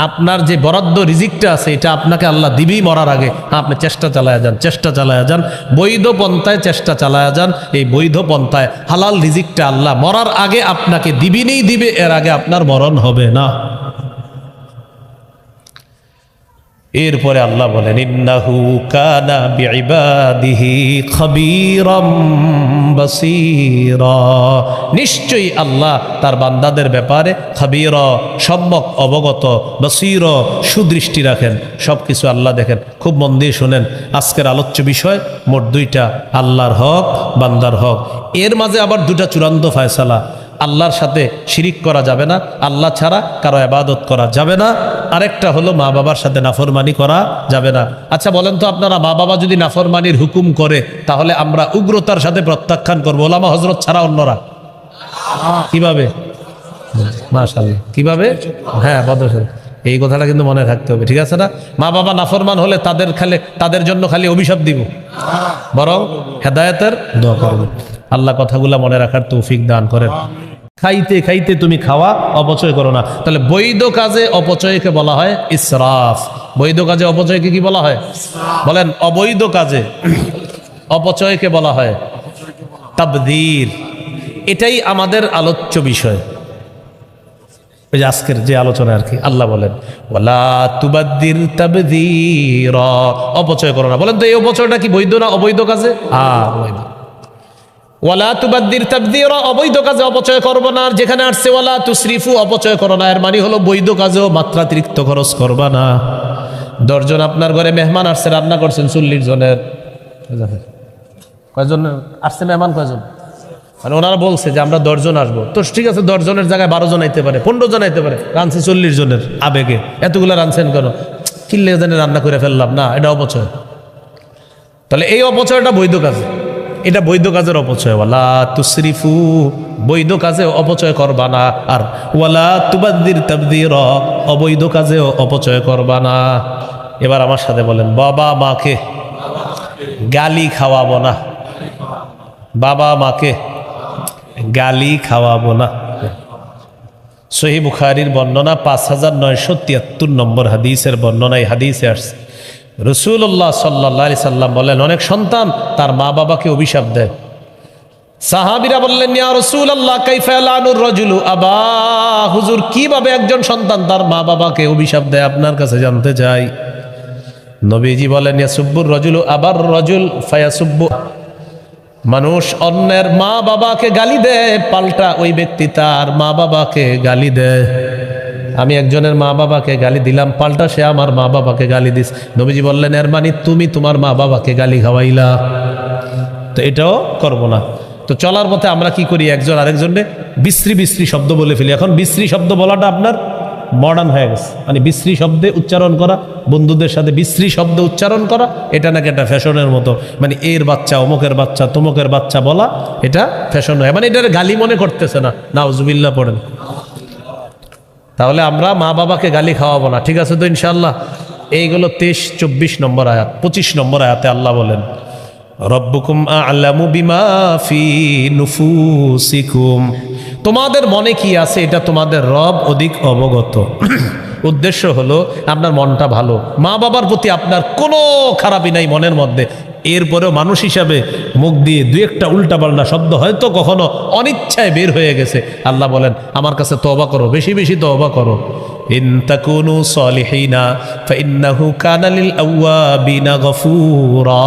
আপনার যে বরাদ্দ রিজিকটা আছে এটা আপনাকে আল্লাহ দিবেই মরার আগে। আপনি চেষ্টা চালায়া যান, চেষ্টা চালায়া যান, বৈধ পন্থায় চেষ্টা চালায়া যান। এই বৈধ পন্থায় হালাল রিজিকটা আল্লাহ মরার আগে আপনাকে দিবিনেই দিবে, এর আগে আপনার মরণ হবে না। এরপরে আল্লাহ বলেন, ইন্নাহু কানা বিইবাদিহি খাবীরাম বাসীরা, নিশ্চয়ই আল্লাহ তার বান্দাদের ব্যাপারে খাবীরা, সম্যক অবগত, বাসীরা, সুদৃষ্টি রাখেন, সব কিছু আল্লাহ দেখেন। খুব মন দিয়ে শোনেন, আজকের আলোচ্য বিষয় মোট 2টা, আল্লাহর হক, বান্দার হক। এর মাঝে আবার 2টা চূড়ান্ত ফয়সালা। আল্লাহর সাথে শিরিক করা যাবে না, আল্লাহ ছাড়া কারো ইবাদত করা যাবে না। আরেকটা হলো মা বাবার সাথে নাফরমানি করা যাবে না। আচ্ছা বলেন তো আপনারা, মা বাবা যদি নাফরমানির হুকুম করে তাহলে আমরা উগ্রতার সাথে প্রত্যাখ্যান করবো, ওলামা হযরত ছাড়া অন্যরা? কিভাবে? মাশাআল্লাহ, কিভাবে? হ্যাঁ, বদর। এই কথাটা কিন্তু মনে রাখতে হবে, ঠিক আছে না? মা বাবা নাফরমান হলে তাদের জন্য খালি অভিশাপ দিব, বরং হেদায়েতের দোয়া করব। আল্লাহ কথাগুলা মনে রাখার তৌফিক দান করেন। খাইতে খাইতে তুমি খাওয়া অপচয় করো না। তাহলে বৈধ কাজে অপচয়কে বলা হয় ইসরাফ। বৈধ কাজে অপচয়কে কি বলা হয়? বলেন। অবৈধ কাজে অপচয়কে বলা হয় তাবদীর। এটাই আমাদের আলোচ্য বিষয়, ওই যে আজকের যে আলোচনা আর কি। আল্লাহ বলেন, ওয়ালা তুবাদ্দির তাবদীরা, অপচয় করো না। বলেন তো এই অপচয়টা কি বৈধ না অবৈধ কাজে? বৈধ। ওয়ালা তুবাদ্দির তাবদীরা, অবৈধ কাজে অপচয় করবো না। যেখানে আসছে ওয়ালা তুসরিফু, অপচয় করো না, এর মানে হলো বৈধ কাজেও মাত্রাতিরিক্ত খরচ করবা না। 10 জন আপনার ঘরে মেহমান আসছে, রান্না করছেন 40 জনের, কয়জন আসছে মেহমান? কয়জন? মানে ওনারা বলছে যে আমরা 10 জন আসবো, তো ঠিক আছে, 10 জনের জায়গায় 12 জন আইতে পারে, 15 জন আইতে পারে, রাঁধছে 40 জনের আবেগে। এতগুলো রাঁধছেন কেন? কিল্লে জানে রান্না করে ফেললাম না, এটা অপচয়। তাহলে এই অপচয়টা বৈধ কাজ, এটা বৈধ কাজের অপচয়। ওয়ালা তুসরিফু, বৈধ কাজে অপচয় করবা না। আর ওয়ালা তুবাদ্দির তাবদীরা, অবৈধ কাজেও অপচয় করবা না। এবার আমার সাথে বলেন, বাবা মাকে গালি খাওয়াবো না। বাবা মাকে গালি খাওয়াবো না। সহিহ বুখারীর বর্ণনা 5973 নম্বর হাদিসের বর্ণনা। এই হাদিসে আসছে রাসূলুল্লাহ সাল্লাল্লাহু আলাইহি সাল্লাম বলেন, অনেক সন্তান তার মা বাবাকে অভিশাপ দেয়। সাহাবীরা বললেন, ইয়া রাসূলুল্লাহ কাইফা লানুর রাজুলু আবা, হুজুর কিভাবে একজন সন্তান তার মা বাবাকে অভিশাপ দেয়, আপনার কাছে জানতে চাই। নবীজি বলেন, ইয়াসুব্বুর রাজুলু আবার রাজুল ফায়াসুব্বু, মানুষ অন্যের মা বাবাকে গালি দেয়, পাল্টা ওই ব্যক্তি তার মা বাবাকে গালি দেয়। আমি একজনের মা বাবাকে গালি দিলাম, পাল্টা সে আমার মা বাবাকে গালি দিস। নবীজি বললেন, এর মানে তুমি তোমার মা বাবাকে গালি খাওয়াইলা। তো এটাও করব না। তো চলার পথে আমরা কি করি, একজন আরেকজনে বিশ্রী বিশ্রী শব্দ বলে ফেলি। এখন বিশ্রী শব্দ বলাটা আপনার মডার্ন হয়ে গেছে, মানে বিশ্রী শব্দে উচ্চারণ করা, বন্ধুদের সাথে বিশ্রী শব্দ উচ্চারণ করা, এটা নাকি একটা ফ্যাশনের মতো, মানে এর বাচ্চা, অমুকের বাচ্চা, তমুকের বাচ্চা বলা, এটা ফ্যাশন হয়, মানে এটার গালি মনে করতেছে না। নাউজুবিল্লাহ পড়েন। তাহলে আমরা মা বাবাকে গালি খাওয়াবো না, ঠিক আছে তো ইনশাআল্লাহ। এইগুলো 23, 24 নম্বর আয়াত। 25 নম্বর আয়াতে আল্লাহ বলেন, রব্বুকুম আ'লামু বিমা ফি নুফুসিকুম, তোমাদের মনে কি আছে এটা তোমাদের রব অধিক অবগত। উদ্দেশ্য হলো আপনার মনটা ভালো, মা বাবার প্রতি আপনার কোনো খারাপই নাই মনের মধ্যে, এরপরেও মানুষ হিসাবে মুখ দিয়ে দুই একটা উল্টাপাল্টা শব্দ হয়তো কখনো অনিচ্ছায় বের হয়ে গেছে। আল্লাহ বলেন আমার কাছে তওবা করো, বেশি বেশি তওবা করো। ইন তাকুনু সলিহিনা ফাইন্নাহু কানা লিল আওয়াবিনা গফুরা,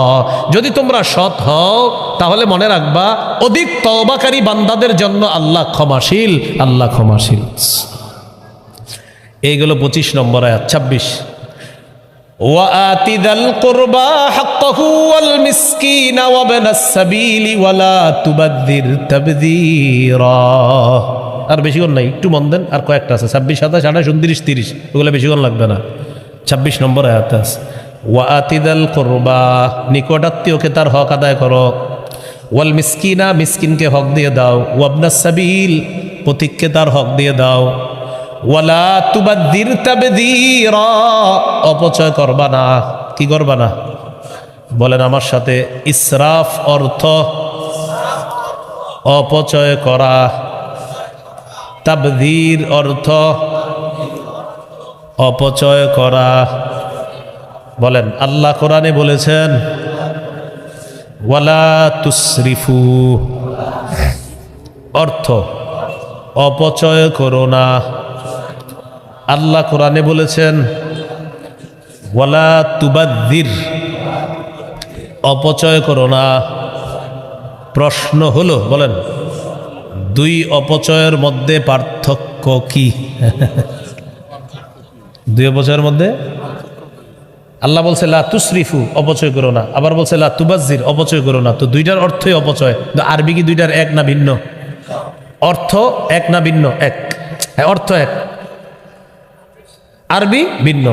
যদি তোমরা সৎ হও তাহলে মনে রাখবা অধিক তওবাকারী বান্দাদের জন্য আল্লাহ ক্ষমাশীল, আল্লাহ ক্ষমাশীল। এইগুলো 25 নম্বর আয়াত। 26 ওয়াআতি যাল কুরবা হাক্কাহু ওয়াল মিসকিনা ওয়াবনাস সাবিলি ওয়ালা তুবাদদির তাবযীরা। আর বেশিক্ষণ নাই, একটু মন দেন, আর কয়েকটা আছে 26, 27, 28, 29, 30, ওগুলো বেশিক্ষণ লাগবে না। 26 নম্বর আয়াত আছে ওয়াআতি যাল কুরবা, নিকটাত্মীয়কে তার হক আদায় করো, ওয়াল মিসকিনা, মিসকিনকে হক দিয়ে দাও, ওয়াবনাস সাবিল, পথিককে তার হক দিয়ে দাও, ওয়ালা তুবাদদির তাবযীরা, অপচয় করবা না। কি করবা না বলেন আমার সাথে? ইসরাফ অর্থ অপচয় করা, তাবযীর অর্থ অপচয় করা। বলেন আল্লাহ কোরআনে বলেছেন ওয়ালা তুসরিফু, অর্থ অপচয় করো না। আল্লাহ কোরআনে বলেছেন ওয়ালা তুবাদদির, অপচয় করো না। প্রশ্ন হলো, বলেন দুই অপচয়ের মধ্যে পার্থক্য কি? দুই অপচয়ের মধ্যে আল্লাহ বলছে লা তুসরিফু, অপচয় করো না, আবার বলছে লা তুবাজ্জির, অপচয় করো না। তো দুইটার অর্থই অপচয়। আরবি কি দুইটার এক না ভিন্ন? অর্থ এক না ভিন্ন? এক। হ্যাঁ, অর্থ এক, আরবি ভিন্ন।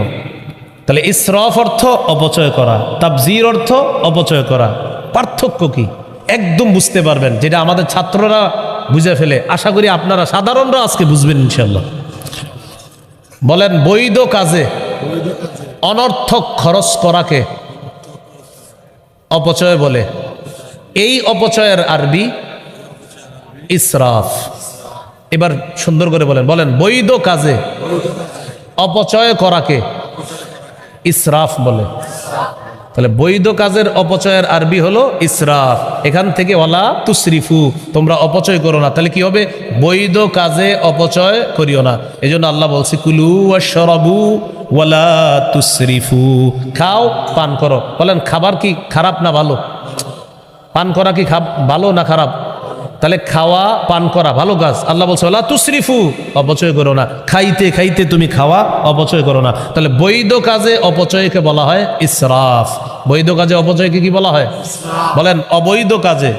তাহলে ইসরাফ অর্থ অপচয় করা, তাবযীর অর্থ অপচয় করা। পার্থক্য কি একদম বুঝতে পারবেন, যেটা আমাদের ছাত্ররা বুঝে ফেলে। আশা করি আপনারা সাধারণরা আজকে বুঝবেন ইনশাল্লাহ। বলেন বৈধ কাজে অনর্থক খরচ করাকে অপচয় বলে। এই অপচয়ের আরবি ইসরাফ। এবার সুন্দর করে বলেন, বলেন বৈধ কাজে অপচয় করাকে ইসরাফ বলে। তাহলে বৈধ কাজের অপচয়ের আরবি হলো ইসরাফ। এখান থেকে ওয়ালা তুসরিফু, তোমরা অপচয় করো না। তাহলে কি হবে? বৈধ কাজে অপচয় করিও না। এই জন্য আল্লাহ বলছে কুলু ওয়াশরাবু ওয়ালা তুসরিফু, খাও পান করো। বলেন খাবার কি খারাপ না ভালো? পান করা কি ভালো না খারাপ? তাহলে খাওয়া পান করা ভালো কাজ। আল্লাহ বলছে ওয়ালা তুসরিফু, অপচয় করো না। খাইতে খাইতে তুমি খাওয়া, অপচয় করো না। তাহলে বৈধ কাজে অপচয়কে বলা হয় ইসরাফ। বৈধ কাজে অপচয়কে কি বলা হয়? বলেন অবৈধ কাজে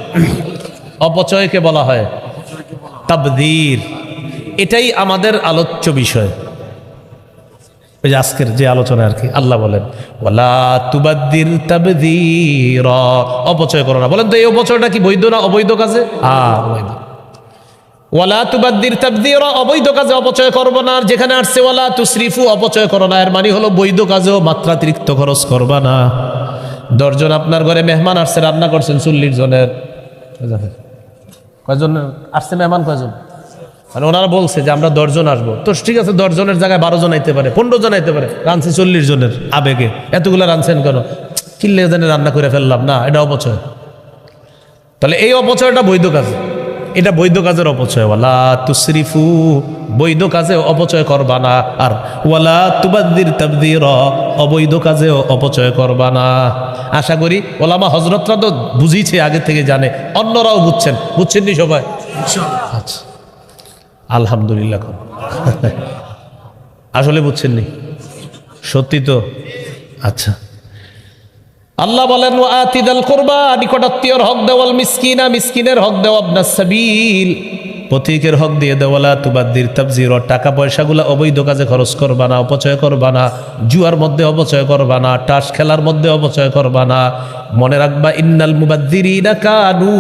অপচয়কে বলা হয় তাবযীর। এটাই আমাদের আলোচ্য বিষয়, ওই যে আজকের যে আলোচনা আর কি। আল্লাহ বলেন ওয়ালা তুবাদদির তাবযীরা, অপচয় করো না। বলেন তো এই অপচয়টা কি বৈধ না অবৈধ কাজে? অবৈধ। ওয়ালা তুবাদদির তাবযীরা, অবৈধ কাজে অপচয় করবো না। যেখানে আসছে ওয়ালা তুসরিফু, অপচয় করো না, এর মানে হলো বৈধ কাজেও মাত্রাতিরিক্ত খরচ করবা না। 10 জন আপনার ঘরে মেহমান আসছে, রান্না করছেন 40 জনের। কয়জন আসছে মেহমান? কয়জন? মানে ওনারা বলছে যে আমরা 10 জন আসবো। তো ঠিক আছে, 10 জনের জায়গায় 12 জন আইতে পারে, 15 জন আইতে পারে। রাঁধছি 40 জনের আবেগে, এতগুলো রাঁধছেন কেন? কিল্লে জানে রান্না করে ফেললাম না, এটা অপচয়। তাহলে এই অপচয়টা বৈধ কাজ, এটা বৈধ কাজের অপচয়। ওয়ালা তুসরিফু, বৈধ কাজে অপচয় করবা না। আর ওয়ালা তুবাদদির তাবযীরা, অবৈধ কাজেও অপচয় করবা না। আশা করি ওলামা হযরতরা তো বুঝিয়েছে, আগে থেকে জানে, অন্যরাও বুঝছেন। বুঝছেন নি সবাই? আচ্ছা আলহামদুলিল্লাহ। আসলে বুঝছেন নি? সত্যি তো? আচ্ছা। আল্লাহ বলেন ওয়াআতি যাল কুরবা, নিকটাত্মীয়র হক দাও, ওয়াল মিসকিনা, মিসকিনের হক দাও, ইবনাস সাবিল, পথিকের হক দিয়ে দাও, ওয়ালা তুবাদদির তাবযীরা, টাকা পয়সাগুলো অবৈধ কাজে খরচ করবা না, অপচয় করবা না। জুয়ার মধ্যে অপচয় করবা না, টাস খেলার মধ্যে অপচয় করবা না। মনে রাখবা ইন্নাল মুবাদদিরিনা কানু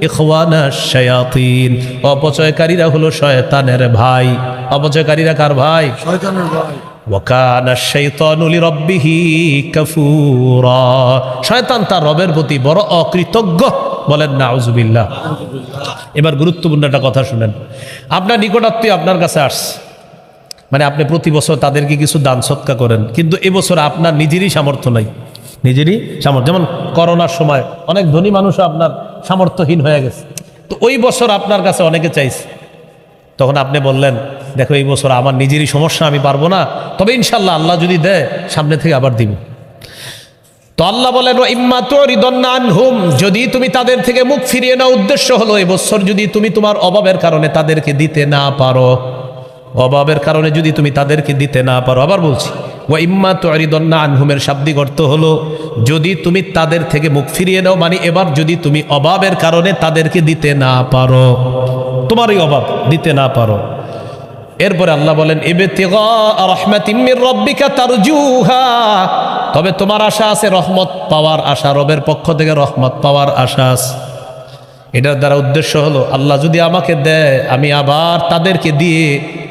ইখওয়ানাশ শায়াতিন, অপচয়কারীরা হলো শয়তানের ভাই। অপচয়কারীরা কার ভাই? শয়তানের ভাই। ওয়া কানা শাইতানু লিরাব্বিহি কাফুরা, শয়তান তার রবের প্রতি বড় অকৃতজ্ঞ। বলেন নাউযুবিল্লাহ। এবার গুরুত্বপূর্ণ একটা কথা শুনেন। আপনার নিকটাত্মীয় আপনার কাছে আসছে, মানে আপনি প্রতি বছর তাদেরকে কিছু দান সৎকা করেন, কিন্তু এবছর আপনার নিজেরই সামর্থ্য নাই, নিজেরই সামর্থ্য। যেমন করোনার সময় অনেক ধনী মানুষও আপনার সামর্থ্যহীন হয়ে গেছে, তো ওই বছর আপনার কাছে অনেকে চাইছে, তখন আপনি বললেন দেখো এই বছর আমার নিজেরই সমস্যা, আমি পারবো না, তবে ইনশাল্লাহ আল্লাহ যদি দেয় সামনে থেকে আবার দিব। তো আল্লাহ বলেন ইম্মা তুরিদান্না আনহুম, যদি তুমি তাদের থেকে মুখ ফিরিয়ে নাও, উদ্দেশ্য হলো এই বছর যদি তুমি তোমার অভাবের কারণে তাদেরকে দিতে না পারো, অভাবের কারণে যদি তুমি তাদেরকে দিতে না পারো, আবার বলছি ওয়া ইম্মা তুরিদান্না আনহুমের শাব্দিক অর্থ হলো যদি তুমি তাদের থেকে মুখ ফিরিয়ে নাও, মানে এবার যদি তুমি অভাবের কারণে তাদেরকে দিতে না পারো, তোমারই অভাব দিতে না পারো। এরপরে আল্লাহ বলেন ইবতিগা রাহমাতিম মির রাব্বিকা তারজুহা, তবে তোমার আশা আছে রহমত পাওয়ার আশা, রবের পক্ষ থেকে রহমত পাওয়ার আশা আছে। এটার দ্বারা উদ্দেশ্য হলো আল্লাহ যদি আমাকে দেয় আমি আবার তাদেরকে দিয়ে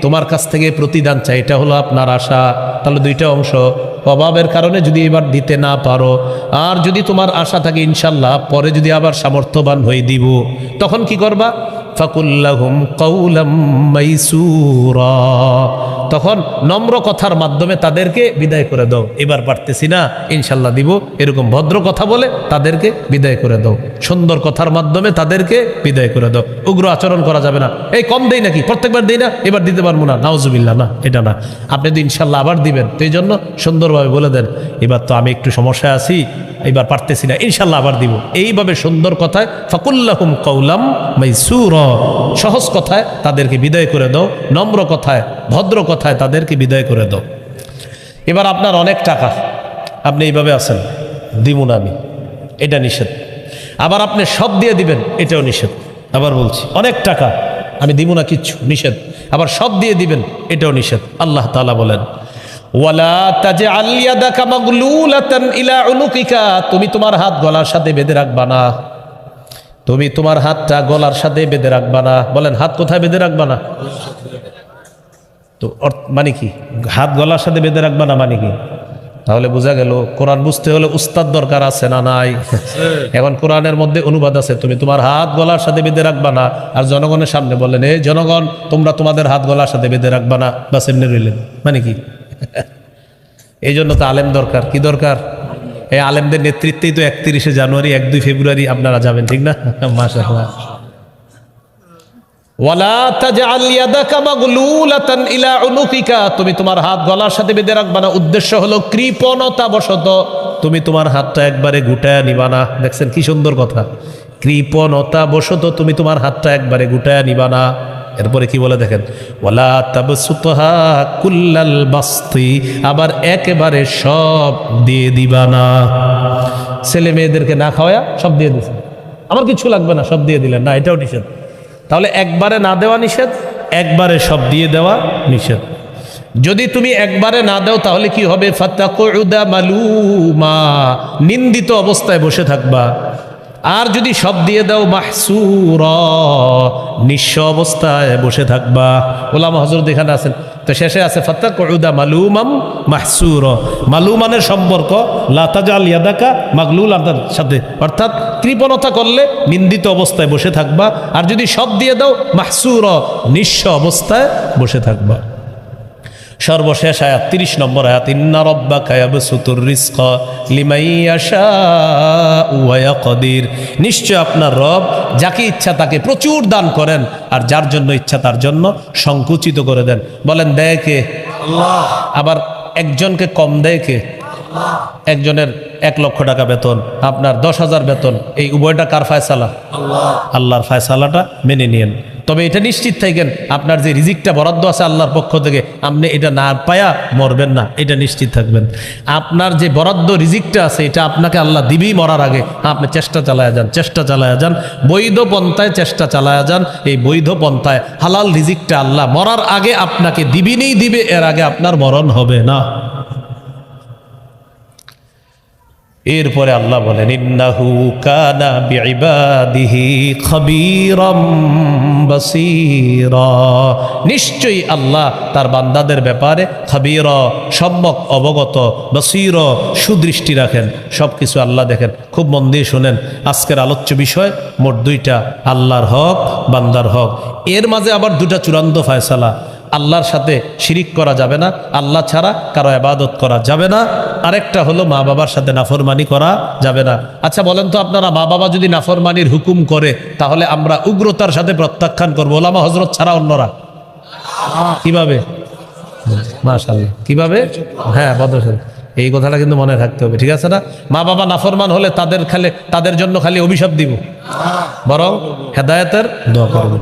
তোমার কাছ থেকে প্রতিদান চাই, এটা হলো আপনার আশা। তাহলে দুইটা অংশ, অভাবের কারণে যদি এবার দিতে না পারো, আর যদি তোমার আশা থাকে ইনশাল্লাহ পরে যদি আবার সামর্থ্যবান হয়ে দিব, তখন কি করবা? ফাকুল্লাহুম কাউলাম মাইসুরা, তখন নম্র কথার মাধ্যমে তাদেরকে বিদায় করে দাও, এবার পারতেছি না ইনশাল্লাহ দিব, এরকম ভদ্র কথা বলে তাদেরকে বিদায় করে দাও, সুন্দর কথার মাধ্যমে তাদেরকে বিদায় করে দাও। উগ্র আচরণ করা যাবে না, এই কম দেই নাকি প্রত্যেকবার দেই না এবার দিতে পারবো না, নাউজুবিল্লাহ, না এটা না, আপনি তো ইনশাল্লাহ আবার দিবেন, তো এই জন্য সুন্দরভাবে বলে দেন এবার তো আমি একটু সমস্যায় আছি, এবার পারতেছি না ইনশাল্লাহ আবার দিব, এইভাবে সুন্দর কথায় ফাকুল্লাহুম কাউলাম মাইসুরা, সহজ কথায় তাদেরকে বিদায় করে দাও, নম্র কথায় ভদ্র কথায় তাদেরকে বিদায় করে দাও। এবার আপনার অনেক টাকা, আপনি এইভাবে আছেন দিব না আমি, এটা নিষেধ। আবার আপনি সব দিয়ে দিবেন, এটাও নিষেধ। আবার বলছি অনেক টাকা আমি দিব না কিচ্ছু, নিষেধ। আবার সব দিয়ে দিবেন, এটাও নিষেধ। আল্লাহ তাআলা বলেন ওয়ালা তাজআল ইয়াদাকা মাগলুলাতান ইলা উনুকিকা, তুমি তোমার হাত গলার সাথে বেঁধে রাখবা না, তুমি তোমার হাতটা গলার সাথে বেঁধে রাখবা না। বলেন হাত কোথায় বেঁধে রাখবা না? তো মানে কি হাত গলার সাথে বেঁধে রাখবা না মানে কি? তাহলে বোঝা গেল কোরআন বুঝতে হলে উস্তাদ দরকার আছে না নাই? এখন কোরআনের মধ্যে অনুবাদ আছে তুমি তোমার হাত গলার সাথে বেঁধে রাখবা না, আর জনগণের সামনে বললেন এই জনগণ তোমরা তোমাদের হাত গলার সাথে বেঁধে রাখবা না, বাস এমনি রইলেন, মানে কি? এই জন্য তো আলেম দরকার। কি দরকার? এই আলেমদের নেতৃত্বেই তো 31শে জানুয়ারি 1-2 ফেব্রুয়ারি আপনারা যাবেন, ঠিক না? মাশাআল্লাহ। ওয়ালা তাজআল ইয়াদাকা মাগলুলাতান ইলা উনুকিকা, তুমি তোমার হাত গলার সাথে বেঁধে রাখবা না, উদ্দেশ্য হলো কৃপণতা বশত তুমি তোমার হাতটা একবারে গুটায়া নিবা না। দেখছেন কি সুন্দর কথা, কৃপণতা বশত তুমি তোমার হাতটা একবারে গুটায়া নিবা না। এরপরে কি বলে দেখেন ওয়ালা তাবসুতহা কুল্লাল বাসতি, আবার একেবারে সব দিয়ে দিবা না। ছেলে মেয়েদেরকে না খাওয়া সব দিয়ে দিছেন, আমার কিছু লাগবে না সব দিয়ে দিলেন না, এটাও নিষেধ। তাহলে একবারে না দেওয়া নিষেধ, একবারে সব দিয়ে দেওয়া নিষেধ। যদি তুমি একবারে না দাও তাহলে কি হবে? ফাতাকুদা মালুমা, নিন্দিত অবস্থায় বসে থাকবা। আর যদি সব দিয়ে দাও মাহসুরা, নিঃস্ব অবস্থায় বসে থাকবা। ওলামা হযরত এখানে আছেন, তো শেষে আছে ফাতাকুদা মালুমাম মাহসুরা। মালুমানের সম্পর্ক লা তাজআল ইয়াদাকা মাগলুলাতার সাথে, অর্থাৎ কৃপণতা করলে নিন্দিত অবস্থায় বসে থাকবা, আর যদি সব দিয়ে দাও মাহসুরা, নিঃস্ব অবস্থায় বসে থাকবা। সর্বশেষ আয়াত 30 নম্বর আয়াত, ইন্না রাব্বাকা ইয়াবসুতুর রিজকা লিমান ইয়াশাউ ওয়া ইয়াকদির, নিশ্চয় আপনার রব যাকে ইচ্ছা তাকে প্রচুর দান করেন, আর যার জন্য ইচ্ছা তার জন্য সংকুচিত করে দেন। বলেন দেয় কে? আল্লাহ। আবার একজনকে কম দেয় কে? আল্লাহ। একজনের 1 লক্ষ টাকা বেতন, আপনার 10,000 বেতন, এই উভয়টা কার ফায়সালা? আল্লাহ। আল্লাহর ফায়সালাটা মেনে নিয়েন। তবে এটা নিশ্চিত থাকেন আপনার যে রিজিকটা বরাদ্দ আছে আল্লাহর পক্ষ থেকে, আপনি এটা না পায়া মরবেন না, এটা নিশ্চিত থাকবেন। আপনার যে বরাদ্দ রিজিকটা আছে এটা আপনাকে আল্লাহ দিবেই মরার আগে। আপনি চেষ্টা চালায়া যান, চেষ্টা চালায়া যান, বৈধ পন্থায় চেষ্টা চালায়া যান। এই বৈধ পন্থায় হালাল রিজিকটা আল্লাহ মরার আগে আপনাকে দিবিনেই দিবে, এর আগে আপনার মরণ হবে না। এরপরে আল্লাহ বলেন ইন্নাহু কানা বিইবাদিহি খাবীরাম বাসীরা, নিশ্চয়ই আল্লাহ তার বান্দাদের ব্যাপারে খাবীরা সম্যক অবগত, বাসীর সুদৃষ্টি রাখেন, সব কিছু আল্লাহ দেখেন। খুব মন দিয়ে শোনেন, আজকের আলোচ্য বিষয় মোট দুইটা, আল্লাহর হক, বান্দার হক। এর মাঝে আবার দুটা চূড়ান্ত ফয়সালা, আল্লাহর সাথে শিরিক করা যাবে না, আল্লাহ ছাড়া কারো ইবাদত করা যাবে না, আরেকটা হলো মা বাবার সাথে নাফরমানি করা যাবে না। আচ্ছা বলেন তো আপনারা, মা বাবা যদি নাফরমানির হুকুম করে তাহলে আমরা উগ্রতার সাথে প্রত্যাখ্যান করবো, ওলামা হজরত ছাড়া অন্যরা? কিভাবে? মাশাআল্লাহ, কিভাবে? হ্যাঁ, বদর, এই কথাটা কিন্তু মনে রাখতে হবে, ঠিক আছে না? মা বাবা নাফরমান হলে তাদের জন্য খালি অভিশাপ দিব, বরং হেদায়েতের দোয়া করব।